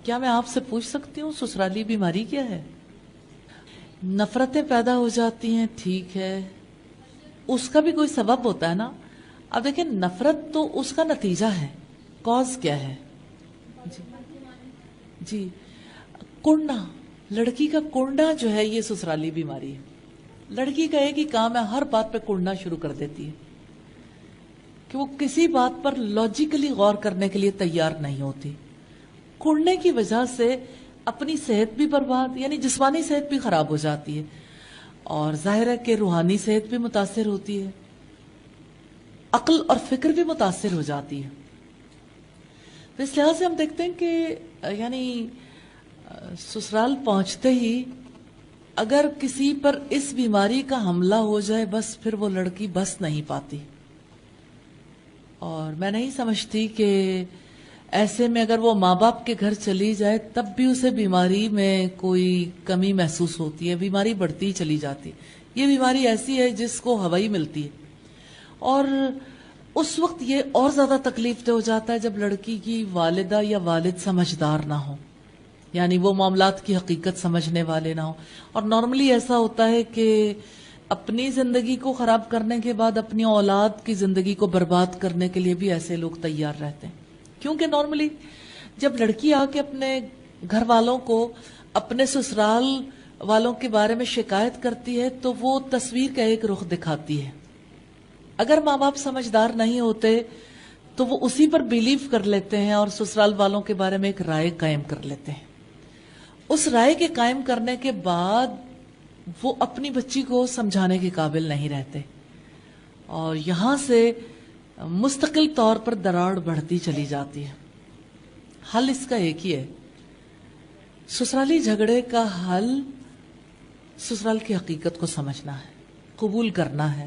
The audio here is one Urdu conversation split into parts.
کیا میں آپ سے پوچھ سکتی ہوں سسرالی بیماری کیا ہے؟ نفرتیں پیدا ہو جاتی ہیں، ٹھیک ہے، اس کا بھی کوئی سبب ہوتا ہے نا. اب دیکھیں نفرت تو اس کا نتیجہ ہے، کاز کیا ہے؟ جی کڑنا، لڑکی کا کڑنا جو ہے یہ سسرالی بیماری ہے. لڑکی کا ایک ہی کام ہے، ہر بات پہ کڑنا شروع کر دیتی ہے کہ وہ کسی بات پر لاجیکلی غور کرنے کے لیے تیار نہیں ہوتی. کڑنے کی وجہ سے اپنی صحت بھی برباد، یعنی جسمانی صحت بھی خراب ہو جاتی ہے، اور ظاہر ہے کہ روحانی صحت بھی متاثر ہوتی ہے، عقل اور فکر بھی متاثر ہو جاتی ہے. تو اس لحاظ سے ہم دیکھتے ہیں کہ یعنی سسرال پہنچتے ہی اگر کسی پر اس بیماری کا حملہ ہو جائے بس پھر وہ لڑکی بس نہیں پاتی. اور میں نہیں سمجھتی کہ ایسے میں اگر وہ ماں باپ کے گھر چلی جائے تب بھی اسے بیماری میں کوئی کمی محسوس ہوتی ہے، بیماری بڑھتی ہی چلی جاتی. یہ بیماری ایسی ہے جس کو ہوائی ملتی ہے، اور اس وقت یہ اور زیادہ تکلیف دہ ہو جاتا ہے جب لڑکی کی والدہ یا والد سمجھدار نہ ہو، یعنی وہ معاملات کی حقیقت سمجھنے والے نہ ہو. اور نارملی ایسا ہوتا ہے کہ اپنی زندگی کو خراب کرنے کے بعد اپنی اولاد کی زندگی کو برباد کرنے کے لیے بھی ایسے لوگ تیار رہتے ہیں. کیونکہ نارملی جب لڑکی آ کے اپنے گھر والوں کو اپنے سسرال والوں کے بارے میں شکایت کرتی ہے تو وہ تصویر کا ایک رخ دکھاتی ہے. اگر ماں باپ سمجھدار نہیں ہوتے تو وہ اسی پر بیلیو کر لیتے ہیں اور سسرال والوں کے بارے میں ایک رائے قائم کر لیتے ہیں. اس رائے کے قائم کرنے کے بعد وہ اپنی بچی کو سمجھانے کے قابل نہیں رہتے، اور یہاں سے مستقل طور پر دراڑ بڑھتی چلی جاتی ہے. حل اس کا ایک ہی ہے، سسرالی جھگڑے کا حل سسرال کی حقیقت کو سمجھنا ہے، قبول کرنا ہے،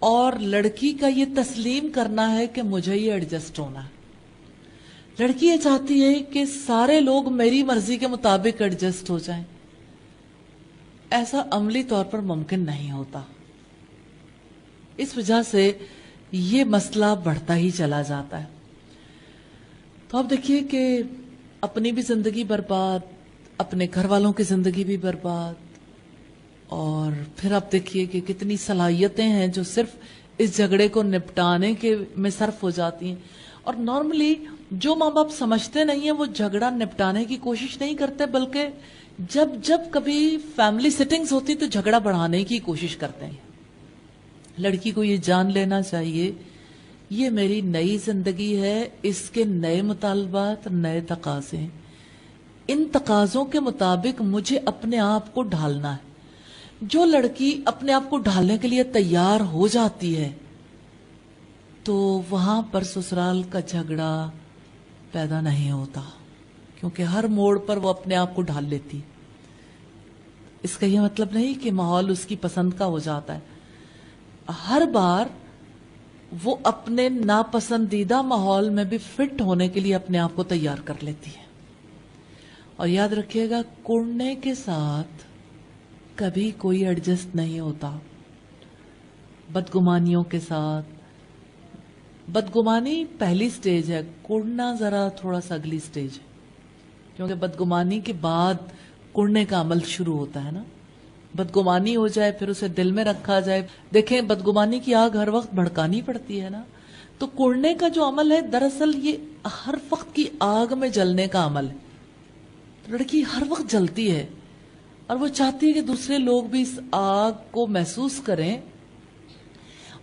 اور لڑکی کا یہ تسلیم کرنا ہے کہ مجھے یہ ایڈجسٹ ہونا ہے. لڑکی یہ چاہتی ہے کہ سارے لوگ میری مرضی کے مطابق ایڈجسٹ ہو جائیں. ایسا عملی طور پر ممکن نہیں ہوتا. اس وجہ سے یہ مسئلہ بڑھتا ہی چلا جاتا ہے. تو اب دیکھیے کہ اپنی بھی زندگی برباد، اپنے گھر والوں کی زندگی بھی برباد، اور پھر آپ دیکھیے کہ کتنی صلاحیتیں ہیں جو صرف اس جھگڑے کو نپٹانے کے میں صرف ہو جاتی ہیں. اور نارملی جو ماں باپ سمجھتے نہیں ہیں وہ جھگڑا نپٹانے کی کوشش نہیں کرتے، بلکہ جب جب کبھی فیملی سیٹنگز ہوتی تو جھگڑا بڑھانے کی کوشش کرتے ہیں. لڑکی کو یہ جان لینا چاہیے یہ میری نئی زندگی ہے، اس کے نئے مطالبات، نئے تقاضے ہیں، ان تقاضوں کے مطابق مجھے اپنے آپ کو ڈھالنا ہے. جو لڑکی اپنے آپ کو ڈھالنے کے لیے تیار ہو جاتی ہے تو وہاں پر سسرال کا جھگڑا پیدا نہیں ہوتا، کیونکہ ہر موڑ پر وہ اپنے آپ کو ڈھال لیتی. اس کا یہ مطلب نہیں کہ ماحول اس کی پسند کا ہو جاتا ہے، ہر بار وہ اپنے ناپسندیدہ ماحول میں بھی فٹ ہونے کے لیے اپنے آپ کو تیار کر لیتی ہے. اور یاد رکھیے گا کڑنے کے ساتھ کبھی کوئی ایڈجسٹ نہیں ہوتا. بدگمانیوں کے ساتھ، بدگمانی پہلی سٹیج ہے، کڑنا ذرا تھوڑا سا اگلی سٹیج ہے، کیونکہ بدگمانی کے بعد کڑنے کا عمل شروع ہوتا ہے نا. بدگمانی ہو جائے پھر اسے دل میں رکھا جائے. دیکھیں بدگمانی کی آگ ہر وقت بھڑکانی پڑتی ہے نا، تو کڑنے کا جو عمل ہے دراصل یہ ہر وقت کی آگ میں جلنے کا عمل ہے. لڑکی ہر وقت جلتی ہے اور وہ چاہتی ہے کہ دوسرے لوگ بھی اس آگ کو محسوس کریں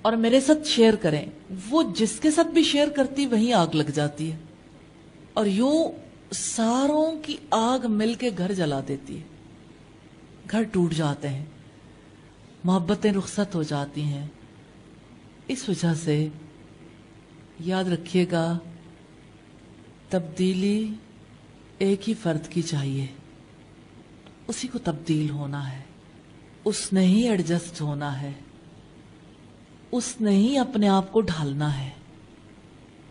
اور میرے ساتھ شیئر کریں. وہ جس کے ساتھ بھی شیئر کرتی وہیں آگ لگ جاتی ہے، اور یوں ساروں کی آگ مل کے گھر جلا دیتی ہے. گھر ٹوٹ جاتے ہیں، محبتیں رخصت ہو جاتی ہیں. اس وجہ سے یاد رکھیے گا تبدیلی ایک ہی فرد کی چاہیے، اسی کو تبدیل ہونا ہے، اس نے ہی ایڈجسٹ ہونا ہے، اس نے ہی اپنے آپ کو ڈھالنا ہے،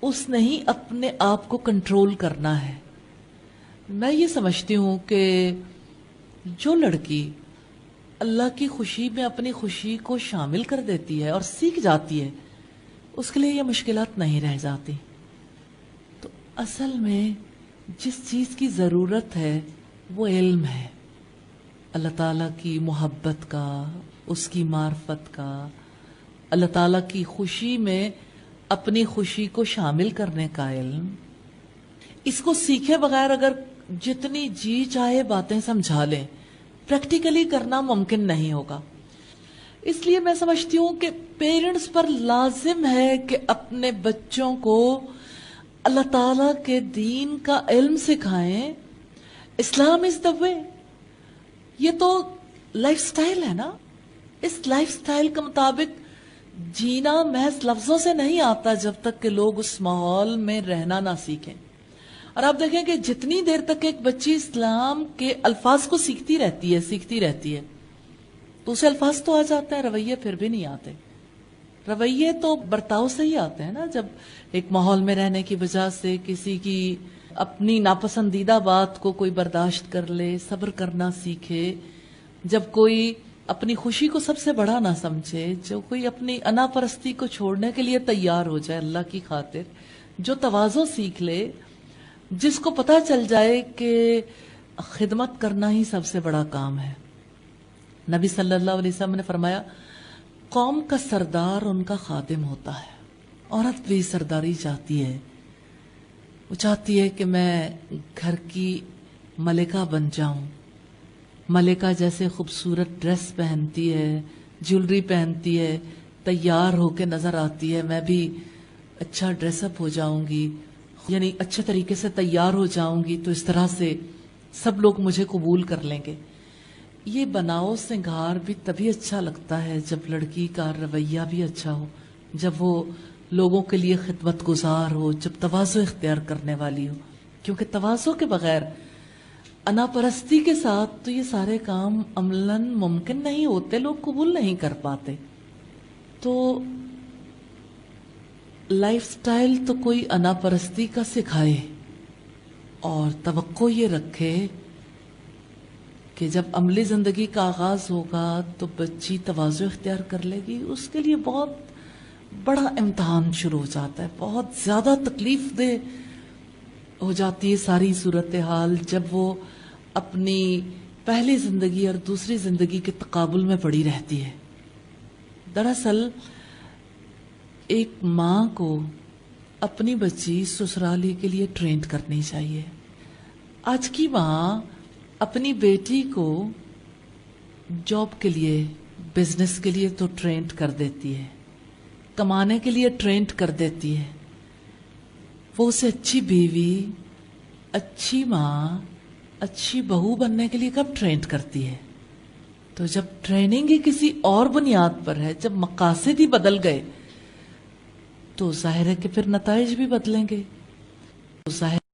اس نے ہی اپنے آپ کو کنٹرول کرنا ہے. میں یہ سمجھتی ہوں کہ جو لڑکی اللہ کی خوشی میں اپنی خوشی کو شامل کر دیتی ہے اور سیکھ جاتی ہے اس کے لیے یہ مشکلات نہیں رہ جاتی. تو اصل میں جس چیز کی ضرورت ہے وہ علم ہے، اللہ تعالیٰ کی محبت کا، اس کی معرفت کا، اللہ تعالیٰ کی خوشی میں اپنی خوشی کو شامل کرنے کا علم. اس کو سیکھے بغیر اگر جتنی جی چاہے باتیں سمجھا لیں، پریکٹیکلی کرنا ممکن نہیں ہوگا. اس لیے میں سمجھتی ہوں کہ پیرنٹس پر لازم ہے کہ اپنے بچوں کو اللہ تعالیٰ کے دین کا علم سکھائیں. اسلام از دا وے. یہ تو لائف سٹائل ہے نا. اس لائف سٹائل کے مطابق جینا محض لفظوں سے نہیں آتا جب تک کہ لوگ اس ماحول میں رہنا نہ سیکھیں. اور آپ دیکھیں کہ جتنی دیر تک ایک بچی اسلام کے الفاظ کو سیکھتی رہتی ہے تو اسے الفاظ تو آ جاتا ہے، رویے پھر بھی نہیں آتے. رویے تو برتاؤ سے ہی آتے ہیں نا. جب ایک ماحول میں رہنے کی وجہ سے کسی کی اپنی ناپسندیدہ بات کو کوئی برداشت کر لے، صبر کرنا سیکھے، جب کوئی اپنی خوشی کو سب سے بڑا نہ سمجھے، جو کوئی اپنی انا پرستی کو چھوڑنے کے لیے تیار ہو جائے اللہ کی خاطر، جو تواضع سیکھ لے، جس کو پتہ چل جائے کہ خدمت کرنا ہی سب سے بڑا کام ہے. نبی صلی اللہ علیہ وسلم نے فرمایا قوم کا سردار ان کا خادم ہوتا ہے. عورت بھی سرداری چاہتی ہے، وہ چاہتی ہے کہ میں گھر کی ملکہ بن جاؤں. ملکہ جیسے خوبصورت ڈریس پہنتی ہے، جیولری پہنتی ہے، تیار ہو کے نظر آتی ہے، میں بھی اچھا ڈریس اپ ہو جاؤں گی، یعنی اچھے طریقے سے تیار ہو جاؤں گی تو اس طرح سے سب لوگ مجھے قبول کر لیں گے. یہ بناؤ سنگھار بھی تبھی اچھا لگتا ہے جب لڑکی کا رویہ بھی اچھا ہو، جب وہ لوگوں کے لیے خدمت گزار ہو، جب تواضع اختیار کرنے والی ہو. کیونکہ تواضع کے بغیر، انا پرستی کے ساتھ تو یہ سارے کام عملاً ممکن نہیں ہوتے، لوگ قبول نہیں کر پاتے. تو لائف سٹائل تو کوئی انا پرستی کا سکھائے اور توقع یہ رکھے کہ جب عملی زندگی کا آغاز ہوگا تو بچی تواضع اختیار کر لے گی. اس کے لیے بہت بڑا امتحان شروع ہو جاتا ہے، بہت زیادہ تکلیف دہ ہو جاتی ہے ساری صورتحال جب وہ اپنی پہلی زندگی اور دوسری زندگی کے تقابل میں پڑی رہتی ہے. دراصل ایک ماں کو اپنی بچی سسرالی کے لیے ٹرینڈ کرنی چاہیے. آج کی ماں اپنی بیٹی کو جاب کے لیے، بزنس کے لیے تو ٹرینڈ کر دیتی ہے، کمانے کے لیے ٹرینڈ کر دیتی ہے. وہ اسے اچھی بیوی، اچھی ماں، اچھی بہو بننے کے لیے کب ٹرینڈ کرتی ہے؟ تو جب ٹریننگ ہی کسی اور بنیاد پر ہے، جب مقاصد ہی بدل گئے تو ظاہر ہے کہ پھر نتائج بھی بدلیں گے. تو ظاہر